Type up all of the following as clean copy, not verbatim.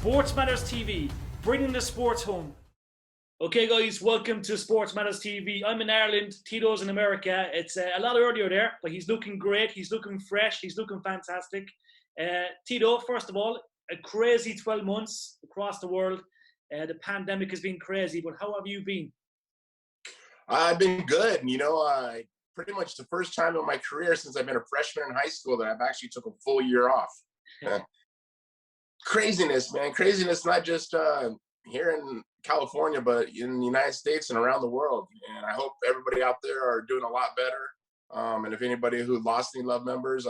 Sports Matters TV, bringing the sports home. Okay, guys, welcome to Sports Matters TV. I'm in Ireland, Tito's in America. It's a lot earlier there, but he's looking great. He's looking fresh. He's looking fantastic. Tito, first of all, a crazy 12 months across the world. The pandemic has been crazy, but how have you been? I've been good. Pretty much the first time in my career since I've been a freshman in high school that I've actually took a full year off. Craziness, man. Craziness, not just here in California, but in the United States and around the world. And I hope everybody out there are doing a lot better. And if anybody who lost any loved members,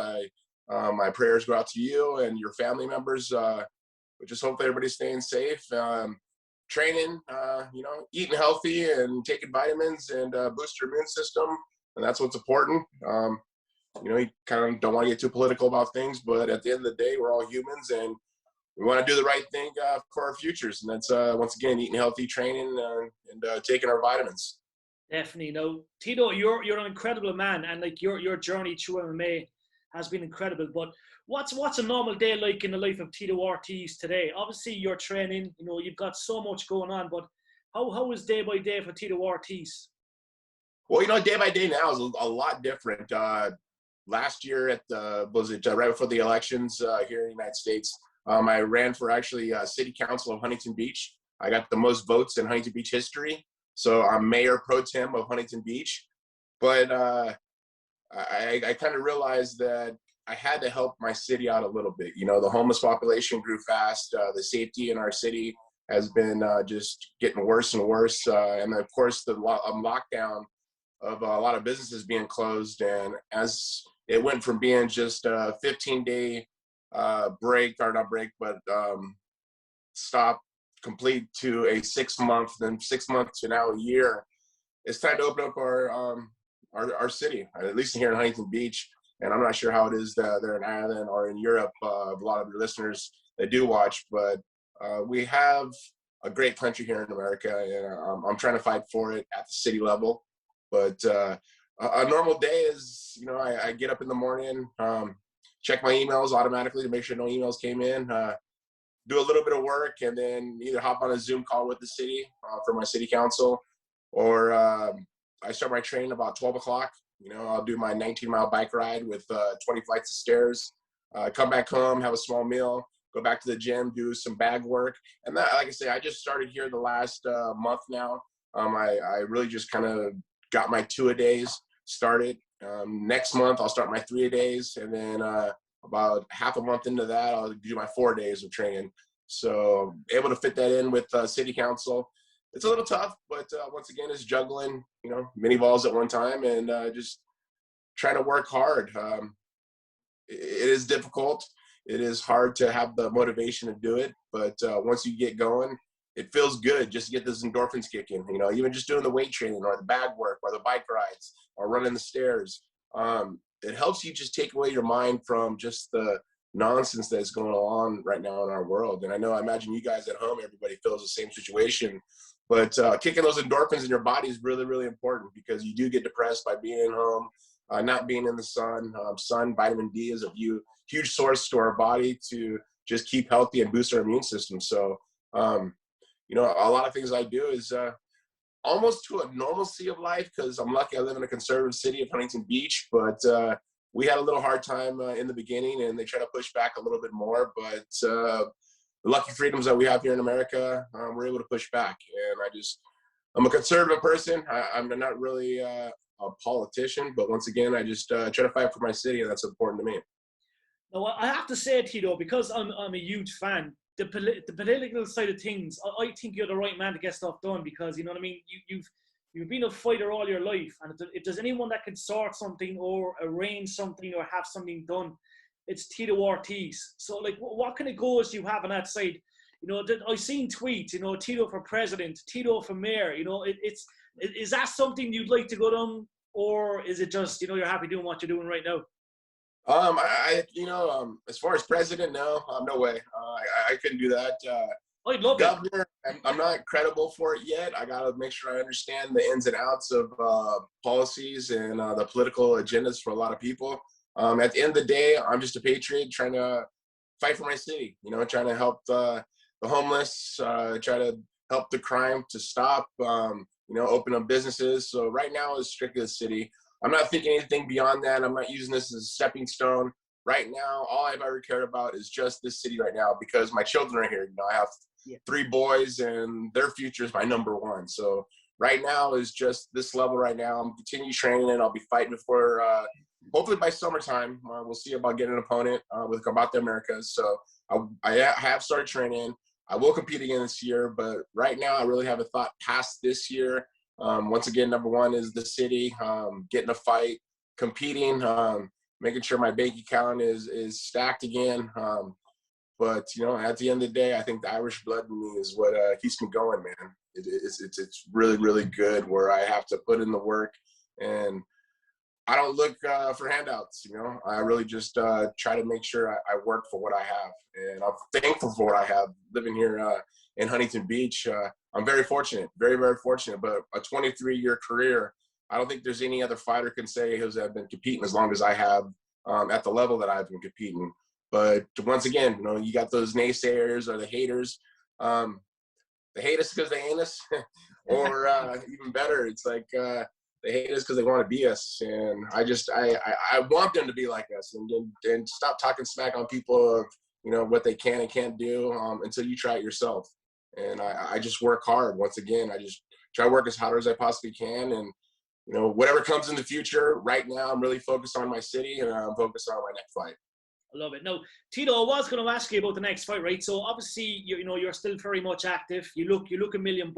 my prayers go out to you and your family members. We just hope that everybody's staying safe, training, eating healthy and taking vitamins and boost your immune system. And that's what's important. You kind of don't want to get too political about things, but at the end of the day, we're all humans and we want to do the right thing for our futures. And that's, once again, eating healthy, training, and taking our vitamins. Definitely. No, Tito, you're an incredible man, and like your journey through MMA has been incredible. But what's a normal day like in the life of Tito Ortiz today? Obviously, you're training. You've got so much going on. But how is day by day for Tito Ortiz? Well, day by day now is a lot different. Last year right before the elections here in the United States, I ran for actually city council of Huntington Beach. I got the most votes in Huntington Beach history. So I'm mayor pro tem of Huntington Beach. But I kind of realized that I had to help my city out a little bit. The homeless population grew fast. The safety in our city has been just getting worse and worse. And of course, the lockdown of a lot of businesses being closed. And as it went from being just a 15-day stop complete to a 6 month, then 6 months to now a year, it's time to open up our city, at least here in Huntington Beach. And I'm not sure how it is there in Ireland or in Europe, a lot of your listeners that do watch, but we have a great country here in America, and I'm trying to fight for it at the city level. But a normal day is, I get up in the morning, check my emails automatically to make sure no emails came in, do a little bit of work, and then either hop on a Zoom call with the city for my city council, or I start my training about 12 o'clock. I'll do my 19-mile bike ride with 20 flights of stairs, come back home, have a small meal, go back to the gym, do some bag work. And that, like I say, I just started here the last month now. I really just kind of got my 2-a-days started. Next month, I'll start my 3-a-days. And then about half a month into that, I'll do my 4 days of training. So able to fit that in with city council. It's a little tough, but once again, it's juggling, many balls at one time and just trying to work hard. It is difficult. It is hard to have the motivation to do it, but once you get going, it feels good just to get those endorphins kicking. Even just doing the weight training or the bag work or the bike rides or running the stairs. It helps you just take away your mind from just the nonsense that's going on right now in our world. And I imagine you guys at home, everybody feels the same situation. But kicking those endorphins in your body is really, really important because you do get depressed by being home, not being in the sun. Vitamin D is a huge source to our body to just keep healthy and boost our immune system. So, a lot of things I do is almost to a normalcy of life because I'm lucky I live in a conservative city of Huntington Beach. But we had a little hard time in the beginning, and they try to push back a little bit more. But the lucky freedoms that we have here in America, we're able to push back. And I'm a conservative person. I'm not really a politician, but once again, I just try to fight for my city, and that's important to me. Now, I have to say, Tito, because I'm a huge fan, the political side of things, I think you're the right man to get stuff done because, you know what I mean? You've been a fighter all your life, and if there's anyone that can sort something or arrange something or have something done, it's Tito Ortiz. So, like, what kind of goals do you have on that side? I've seen tweets, Tito for president, Tito for mayor. Is that something you'd like to go down, or is it just, you're happy doing what you're doing right now? As far as president, no, no way. I couldn't do that. I'd love governor, I'm not credible for it yet. I got to make sure I understand the ins and outs of policies and the political agendas for a lot of people. At the end of the day, I'm just a patriot trying to fight for my city, trying to help the homeless, try to help the crime to stop, open up businesses. So right now is strictly the city. I'm not thinking anything beyond that. I'm not using this as a stepping stone. Right now, all I've ever cared about is just this city right now, because my children are here. I have 3 boys, and their future is my number one. So right now is just this level right now. I'm continue training, and I'll be fighting for, hopefully by summertime. We'll see about getting an opponent with Combate Americas. So I have started training. I will compete again this year, but right now I really haven't thought past this year. Once again, number one is the city, getting a fight, competing, making sure my bank account is stacked again. But at the end of the day, I think the Irish blood in me is what keeps me going, man. It's really, really good, where I have to put in the work, and I don't look for handouts. I really just try to make sure I work for what I have, and I'm thankful for what I have. Living here in Huntington Beach, I'm very fortunate, very, very fortunate. But a 23-year career, I don't think there's any other fighter can say who's been competing as long as I have at the level that I've been competing. But once again, you got those naysayers or the haters. They hate us because they ain't us, or even better, it's like they hate us because they want to be us. And I want them to be like us, and stop talking smack on people of what they can and can't do until you try it yourself. And I just work hard. Once again, I just try to work as hard as I possibly can, and whatever comes in the future. Right now, I'm really focused on my city, and I'm focused on my next fight. I love it. Now, Tito, I was going to ask you about the next fight, right? So obviously, you're still very much active. You look $1 million.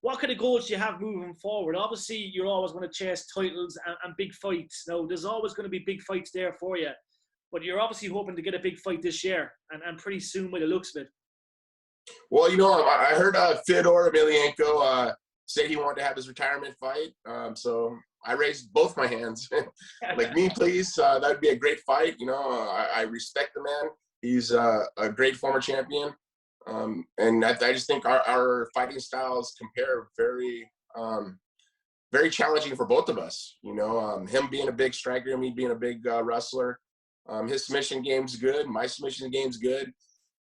What kind of goals do you have moving forward? Obviously, you're always going to chase titles and big fights. Now, there's always going to be big fights there for you, but you're obviously hoping to get a big fight this year, and pretty soon by the looks of it. Well, I heard Fyodor Emelianenko say he wanted to have his retirement fight. So I raised both my hands. Like, me, please. That'd be a great fight. I respect the man. He's a great former champion. And I just think our fighting styles compare very, very challenging for both of us. Him being a big striker, me being a big wrestler. His submission game's good. My submission game's good.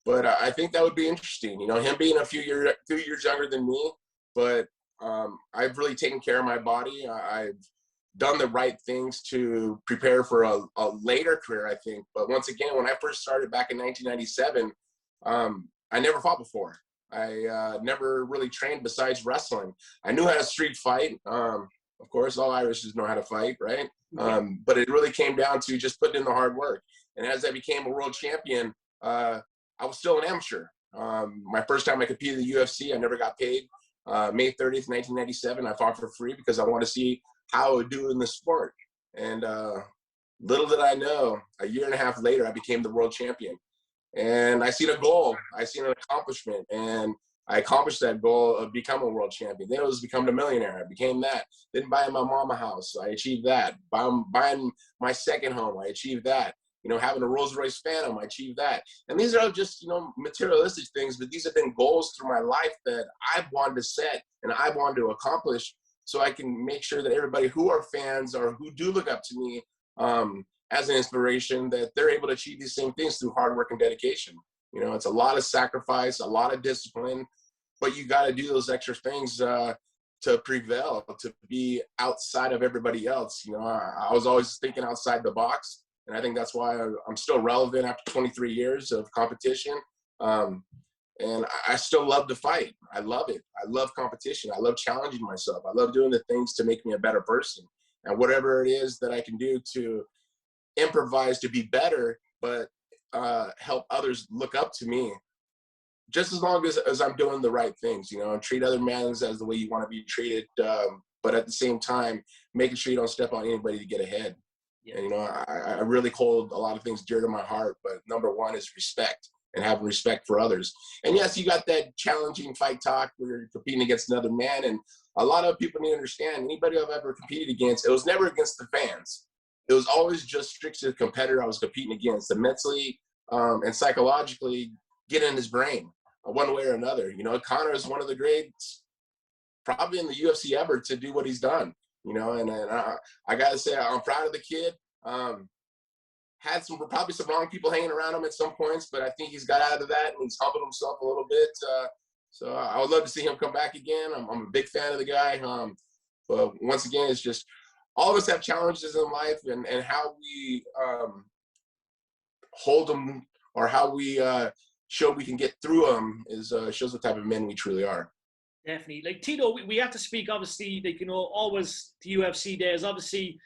But I think that would be interesting. Him being a few years younger than me, but I've really taken care of my body. I've done the right things to prepare for a later career, I think. But once again, when I first started back in 1997, I never fought before. I never really trained besides wrestling. I knew how to street fight. Of course, all Irishes know how to fight, right? But it really came down to just putting in the hard work. And as I became a world champion, I was still an amateur. My first time I competed in the UFC, I never got paid. May 30th, 1997, I fought for free because I wanted to see how I would do in the sport. And little did I know, a year and a half later, I became the world champion. And I seen a goal, I seen an accomplishment, and I accomplished that goal of becoming a world champion. Then it was becoming a millionaire. I became that. Then buying my mom a house, I achieved that. Buying my second home, I achieved that. Having a Rolls Royce Phantom, I achieved that. And these are just, materialistic things, but these have been goals through my life that I've wanted to set and I wanted to accomplish, so I can make sure that everybody who are fans or who do look up to me as an inspiration, that they're able to achieve these same things through hard work and dedication. It's a lot of sacrifice, a lot of discipline, but you got to do those extra things to prevail, to be outside of everybody else. I was always thinking outside the box. And I think that's why I'm still relevant after 23 years of competition. And I still love to fight. I love it. I love competition. I love challenging myself. I love doing the things to make me a better person. And whatever it is that I can do to improvise to be better, but help others look up to me, just as long as I'm doing the right things, and treat other men as the way you want to be treated. But at the same time, making sure you don't step on anybody to get ahead. And, I really hold a lot of things dear to my heart, but number one is respect, and having respect for others. And yes, you got that challenging fight talk where you're competing against another man. And a lot of people need to understand, anybody I've ever competed against, it was never against the fans. It was always just strictly the competitor I was competing against, to mentally and psychologically get in his brain one way or another. Conor is one of the greats probably in the UFC ever to do what he's done. And I got to say, I'm proud of the kid. had probably some wrong people hanging around him at some points, but I think he's got out of that and he's humbled himself a little bit. So I would love to see him come back again. I'm a big fan of the guy. But once again, it's just all of us have challenges in life, and how we hold them, or how we show we can get through them is shows what type of men we truly are. Definitely. Like, Tito, we have to speak, obviously, like, you know, always the UFC days. Obviously,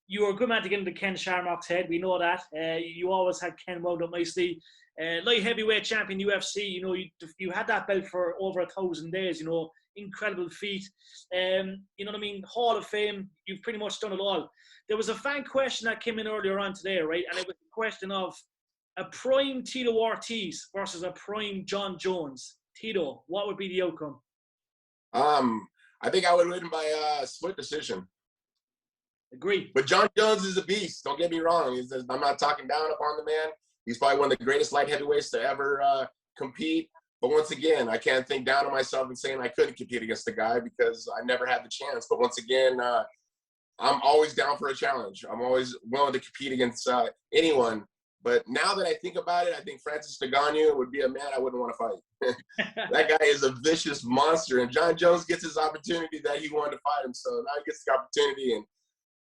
you were a good man to get into Ken Shamrock's head. We know that. You always had Ken wound up nicely. Light heavyweight champion UFC, you know, you had that belt for over 1,000 days, you know, incredible feat. You know what I mean? Hall of Fame, you've pretty much done it all. There was a fan question that came in earlier on today, right? And it was a question of a prime Tito Ortiz versus a prime Jon Jones. Tito, what would be the outcome? I think I would win by split decision. Agree. But Jon Jones is a beast. Don't get me wrong. I'm not talking down upon the man. He's probably one of the greatest light heavyweights to ever compete. But once again, I can't think down on myself and saying I couldn't compete against the guy, because I never had the chance. But once again, I'm always down for a challenge. I'm always willing to compete against anyone. But now that I think about it, I think Francis Ngannou would be a man I wouldn't want to fight. That guy is a vicious monster. And Jon Jones gets his opportunity that he wanted to fight him. So now he gets the opportunity. And,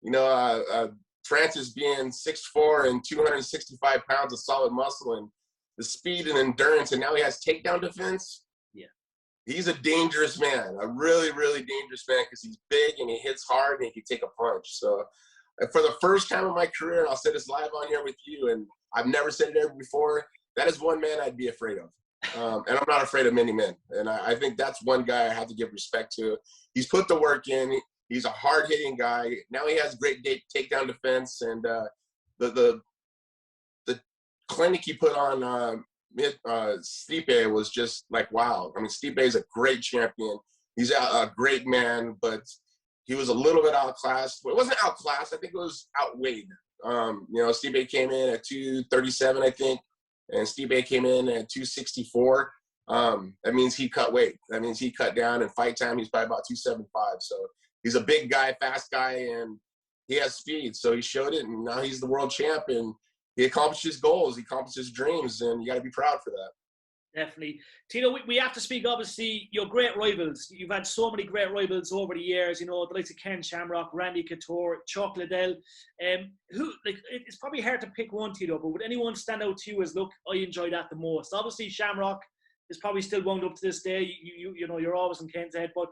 you know, Francis being 6'4" and 265 pounds of solid muscle, and the speed and endurance, and now he has takedown defense. Yeah. He's a dangerous man, a really, really dangerous man, because he's big and he hits hard and he can take a punch. So for the first time in my career, and I'll say this live on here with you, and I've never said it ever before, that is one man I'd be afraid of. And I'm not afraid of many men. And I think that's one guy I have to give respect to. He's put the work in. He's a hard-hitting guy. Now he has great takedown defense. And the clinic he put on Stipe was just like, wow. I mean, Stipe is a great champion. He's a great man, but he was a little bit outclassed. Well, it wasn't outclassed. I think it was outweighed. You know, Stipe came in at 237, I think, and Stipe came in at 264. That means he cut weight. That means he cut down. In fight time, he's probably about 275. So he's a big guy, fast guy, and he has speed. So he showed it, and now he's the world champ, and he accomplished his goals. He accomplished his dreams, and you got to be proud for that. Definitely. Tito, we have to speak, obviously, your great rivals. You've had so many great rivals over the years, you know, the likes of Ken Shamrock, Randy Couture, Chuck Liddell. It's probably hard to pick one, Tito, but would anyone stand out to you as, look, I enjoy that the most? Obviously, Shamrock is probably still wound up to this day. You know, you're always in Ken's head, but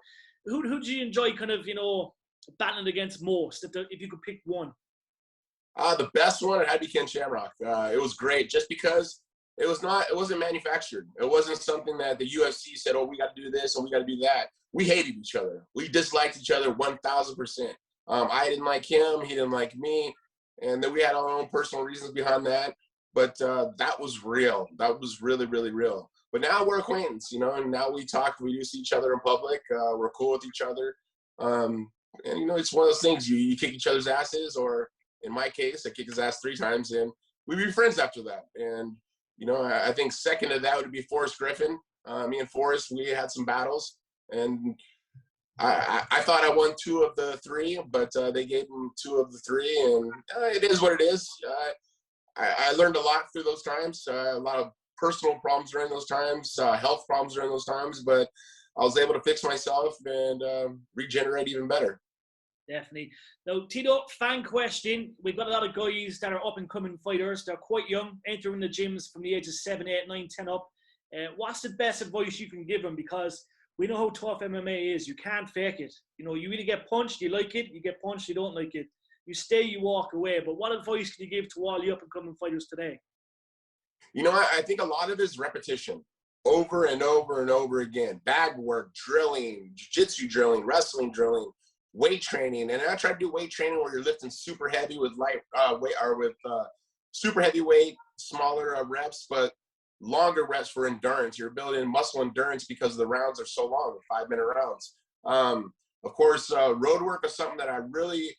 who do you enjoy kind of, you know, battling against most, if you could pick one? The best one, it had to be Ken Shamrock. It was great just because it wasn't manufactured. It wasn't something that the UFC said, oh, we got to do this and we got to do that. We hated each other. We disliked each other 1,000%. I didn't like him. He didn't like me. And then we had our own personal reasons behind that. But that was real. That was really, really real. But now we're acquaintance, you know, and now we talk. We do see each other in public. We're cool with each other. And, you know, it's one of those things. You kick each other's asses, or in my case, I kick his ass 3 times, and we'd be friends after that. And you know, I think second to that would be Forrest Griffin. Me and Forrest, we had some battles, and I thought I won 2 of the 3, but they gave him 2 of the 3, and it is what it is. I learned a lot through those times, a lot of personal problems during those times, health problems during those times, but I was able to fix myself and regenerate even better. Definitely. Now, Tito, fan question. We've got a lot of guys that are up-and-coming fighters. They're quite young, entering the gyms from the age of 7, 8, 9, 10 up. What's the best advice you can give them? Because we know how tough MMA is. You can't fake it. You know, you either get punched, you like it. You get punched, you don't like it. You stay, you walk away. But what advice can you give to all the up-and-coming fighters today? You know, I think a lot of it is repetition. Over and over and over again. Bag work, drilling, jiu-jitsu drilling, wrestling drilling, weight training. And I try to do weight training where you're lifting super heavy with light weight, or with super heavy weight, smaller reps, but longer reps for endurance. You're building muscle endurance because the rounds are so long, the 5-minute rounds. Of course, road work is something that I really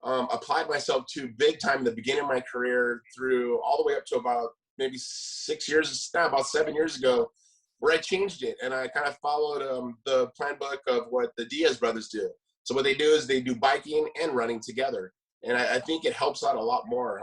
applied myself to big time in the beginning of my career, through all the way up to about maybe 6 years, about 7 years ago, where I changed it. And I kind of followed the plan book of what the Diaz brothers do. So what they do is they do biking and running together. And I think it helps out a lot more.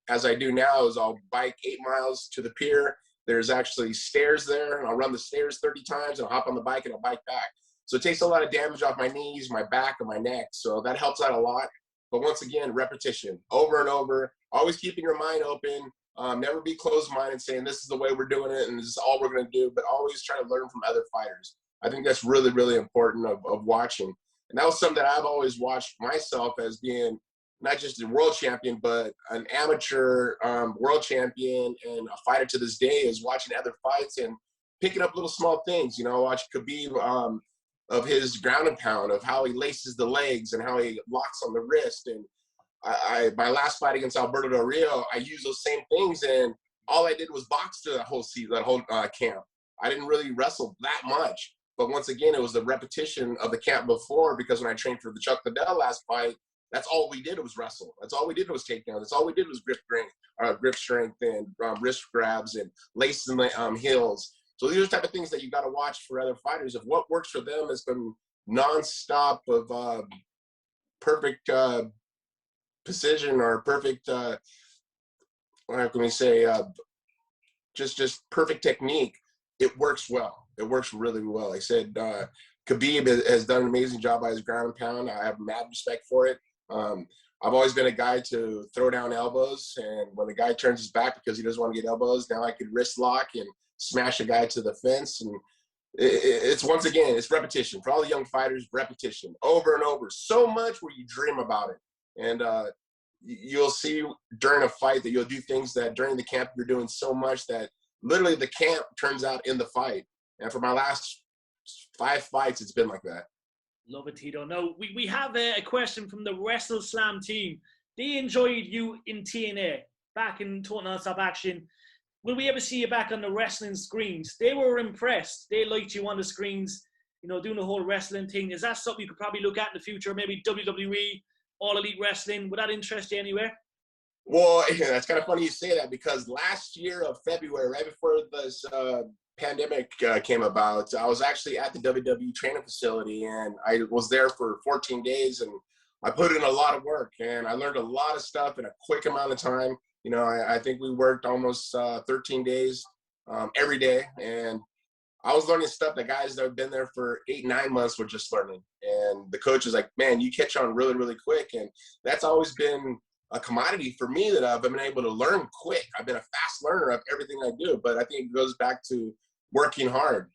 As I do now is I'll bike 8 miles to the pier. There's actually stairs there, and I'll run the stairs 30 times, and I'll hop on the bike, and I'll bike back. So it takes a lot of damage off my knees, my back, and my neck. So that helps out a lot. But once again, repetition, over and over, always keeping your mind open. Never be closed-minded saying this is the way we're doing it and this is all we're going to do, but always try to learn from other fighters. I think that's really, really important of watching. And that was something that I've always watched myself as being not just a world champion, but an amateur world champion and a fighter to this day, is watching other fights and picking up little small things. You know, watch Khabib of his ground and pound, of how he laces the legs and how he locks on the wrist. And my last fight against Alberto Del Rio, I used those same things, and all I did was box the whole season, that whole camp. I didn't really wrestle that much. But once again, it was the repetition of the camp before, because when I trained for the Chuck Liddell last fight, that's all we did was wrestle. That's all we did was takedown. That's all we did was grip strength and wrist grabs and lacing the heels. So these are the type of things that you got to watch for other fighters. If what works for them has been nonstop of perfect precision or perfect, how can we say, just perfect technique, it works well. It works really well. Like I said, Khabib has done an amazing job by his ground and pound. I have mad respect for it. I've always been a guy to throw down elbows, and when the guy turns his back because he doesn't want to get elbows, now I could wrist lock and smash a guy to the fence. And it's once again, it's repetition. For all the young fighters, repetition, over and over, so much where you dream about it. And you'll see during a fight that you'll do things that during the camp you're doing so much that literally the camp turns out in the fight. And for my last 5 fights, it's been like that. Love it, Tito. Now, we have a question from the Wrestle Slam team. They enjoyed you in TNA, back in Total Nonstop Action. Will we ever see you back on the wrestling screens? They were impressed. They liked you on the screens, you know, doing the whole wrestling thing. Is that something you could probably look at in the future? Maybe WWE, All Elite Wrestling. Would that interest you anywhere? Well, that's kind of funny you say that, because last year of February, right before this pandemic came about, I was actually at the WWE training facility, and I was there for 14 days, and I put in a lot of work, and I learned a lot of stuff in a quick amount of time. You know, I think we worked almost 13 days every day, and I was learning stuff that guys that have been there for 8-9 months were just learning. And the coach was like, man, you catch on really, really quick. And that's always been a commodity for me, that I've been able to learn quick. I've been a fast learner of everything I do, but I think it goes back to working hard.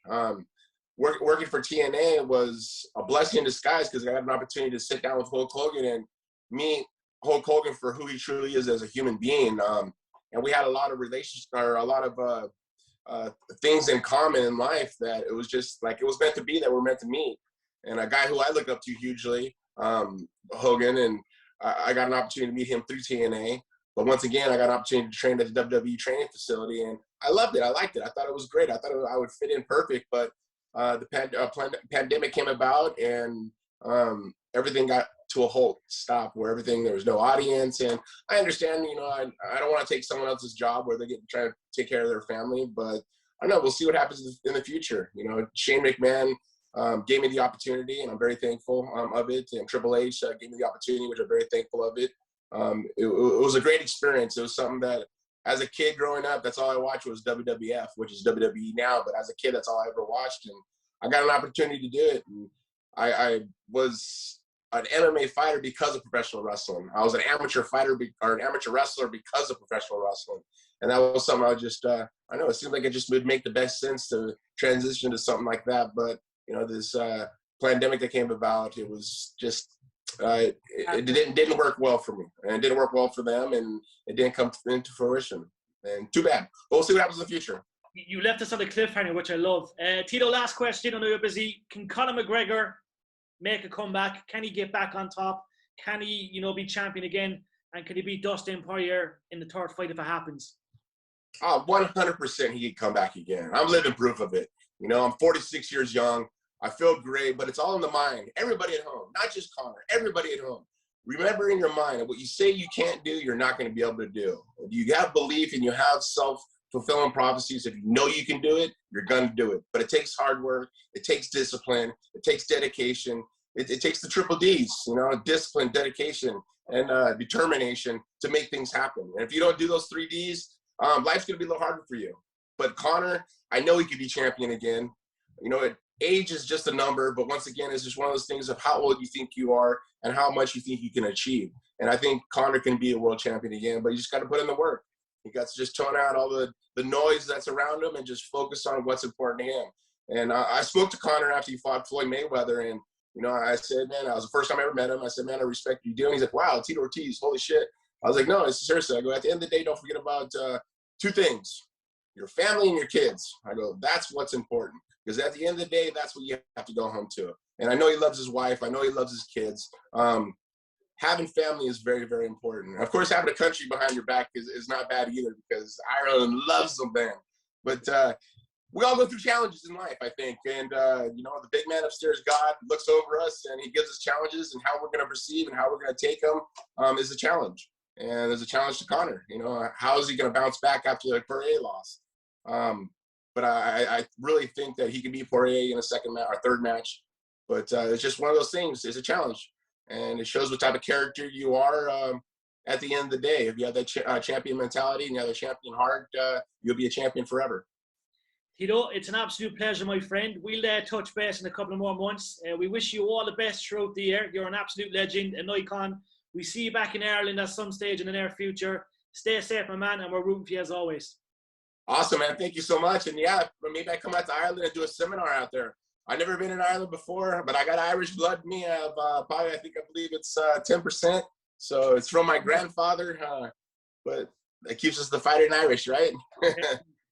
Working for TNA was a blessing in disguise, because I had an opportunity to sit down with Hulk Hogan and meet Hulk Hogan for who he truly is as a human being. And we had a lot of relationships, or a lot of things in common in life, that it was just like, it was meant to be that we're meant to meet. And a guy who I look up to hugely, Hogan, and I got an opportunity to meet him through TNA. But once again, I got an opportunity to train at the WWE training facility, and I loved it. I liked it. I thought it was great. I thought I would fit in perfect, but the pandemic came about, and everything got to a halt, stop, where there was no audience. And I understand, you know, I don't want to take someone else's job where they're trying to take care of their family, but I don't know, we'll see what happens in the future. You know, Shane McMahon gave me the opportunity, and I'm very thankful of it. And Triple H gave me the opportunity, which I'm very thankful of it. It was a great experience. It was something that, as a kid growing up, that's all I watched was WWF, which is WWE now. But as a kid, that's all I ever watched. And I got an opportunity to do it. And I was an MMA fighter because of professional wrestling. I was an amateur fighter or an amateur wrestler because of professional wrestling. And that was something I just, I know it seemed like it just would make the best sense to transition to something like that. But, you know, this pandemic that came about, it was just, it didn't work well for me, and it didn't work well for them, and it didn't come into fruition. And too bad. But we'll see what happens in the future. You left us on a cliffhanger, which I love. Tito, last question. I know you're busy. Can Conor McGregor make a comeback? Can he get back on top? Can he, you know, be champion again? And can he beat Dustin Poirier in the third fight if it happens? 100% he could come back again. I'm living proof of it. You know, I'm 46 years young. I feel great, but it's all in the mind. Everybody at home, not just Conor, everybody at home. Remember in your mind that what you say you can't do, you're not going to be able to do. If you have belief and you have self-fulfilling prophecies, if you know you can do it, you're going to do it. But it takes hard work. It takes discipline. It takes dedication. It takes the triple Ds, you know, discipline, dedication, and determination to make things happen. And if you don't do those 3 Ds, life's going to be a little harder for you. But Conor, I know he could be champion again. You know, age is just a number, but once again, it's just one of those things of how old you think you are and how much you think you can achieve. And I think Conor can be a world champion again, but you just got to put in the work. You got to just tone out all the noise that's around him and just focus on what's important to him. And I spoke to Conor after he fought Floyd Mayweather, and you know, I said, man, that was the first time I ever met him. I said, man, I respect what you're doing. He's like, wow, Tito Ortiz, holy shit. I was like, no, it's seriously. I go, at the end of the day, don't forget about 2 things, your family and your kids. I go, that's what's important. Because at the end of the day, that's what you have to go home to. And I know he loves his wife. I know he loves his kids. Having family is very, very important. And of course, having a country behind your back is not bad either, because Ireland loves them, man. But we all go through challenges in life, I think. And, you know, the big man upstairs, God, looks over us and he gives us challenges, and how we're going to perceive and how we're going to take them is a challenge. And there's a challenge to Conor. You know, how is he going to bounce back after the Poirier loss? But I really think that he can beat Poirier in a second match or third match. But it's just one of those things. It's a challenge. And it shows what type of character you are at the end of the day. If you have that champion mentality and you have a champion heart, you'll be a champion forever. Tito, it's an absolute pleasure, my friend. We'll touch base in a couple of more months. We wish you all the best throughout the year. You're an absolute legend, an icon. We see you back in Ireland at some stage in the near future. Stay safe, my man, and we're rooting for you as always. Awesome, man. Thank you so much. And yeah, maybe I come out to Ireland and do a seminar out there. I've never been in Ireland before, but I got Irish blood in me. I have probably, I believe it's 10%. So it's from my grandfather, but it keeps us the fighting Irish, right?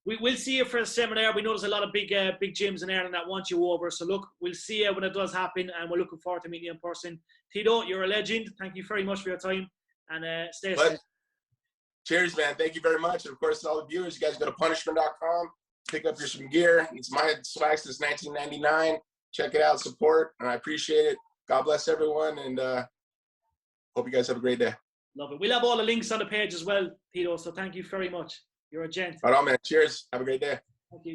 We'll see you for a seminar. We know there's a lot of big gyms in Ireland that want you over. So look, we'll see you when it does happen, and we're looking forward to meeting you in person. Tito, you're a legend. Thank you very much for your time, and stay safe. Cheers, man. Thank you very much. And of course, to all the viewers, you guys go to punishment.com, pick up your some gear. It's my swag since 1999. Check it out, support, and I appreciate it. God bless everyone, and hope you guys have a great day. Love it. We'll have all the links on the page as well, Tito, so thank you very much. You're a gent. Right on, man. Cheers. Have a great day.